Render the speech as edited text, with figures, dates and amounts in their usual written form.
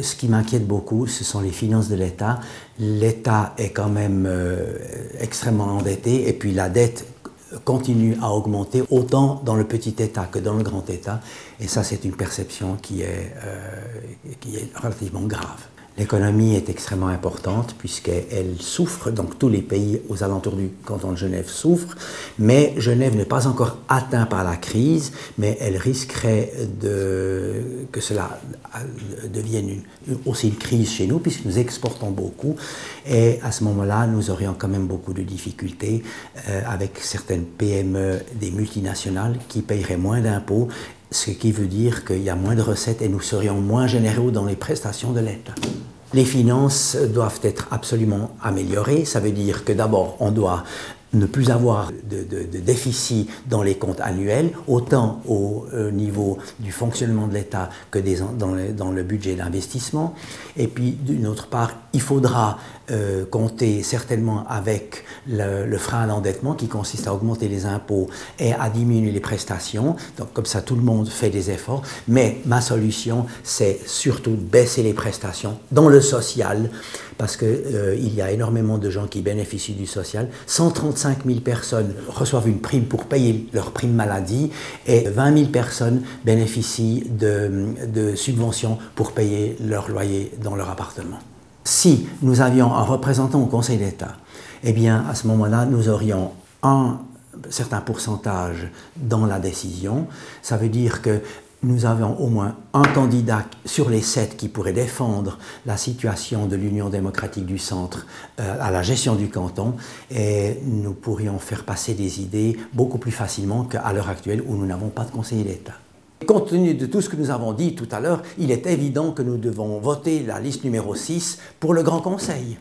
Ce qui m'inquiète beaucoup, ce sont les finances de l'État. L'État est quand même extrêmement endetté et puis la dette continue à augmenter autant dans le petit État que dans le grand État. Et ça, c'est une perception qui est relativement grave. L'économie est extrêmement importante puisqu'elle souffre, donc tous les pays aux alentours du canton de Genève souffrent, mais Genève n'est pas encore atteinte par la crise, mais elle risquerait que cela devienne aussi une crise chez nous puisque nous exportons beaucoup et à ce moment-là, nous aurions quand même beaucoup de difficultés avec certaines PME, des multinationales qui paieraient moins d'impôts, ce qui veut dire qu'il y a moins de recettes et nous serions moins généreux dans les prestations de l'État. Les finances doivent être absolument améliorées. Ça veut dire que d'abord, on doit ne plus avoir de déficit dans les comptes annuels, autant au niveau du fonctionnement de l'État que dans le budget d'investissement. Et puis, d'une autre part, il faudra compter certainement avec le frein à l'endettement qui consiste à augmenter les impôts et à diminuer les prestations. Donc, comme ça, tout le monde fait des efforts. Mais ma solution, c'est surtout de baisser les prestations dans le social, parce qu'il y a énormément de gens qui bénéficient du social. 135 000 personnes reçoivent une prime pour payer leur prime maladie et 20 000 personnes bénéficient de subventions pour payer leur loyer dans leur appartement. Si nous avions un représentant au Conseil d'État, eh bien à ce moment-là, nous aurions un certain pourcentage dans la décision. Ça veut dire que nous avons au moins un candidat sur les 7 qui pourrait défendre la situation de l'Union démocratique du centre à la gestion du canton et nous pourrions faire passer des idées beaucoup plus facilement qu'à l'heure actuelle où nous n'avons pas de conseiller d'État. Compte tenu de tout ce que nous avons dit tout à l'heure, il est évident que nous devons voter la liste numéro 6 pour le Grand Conseil.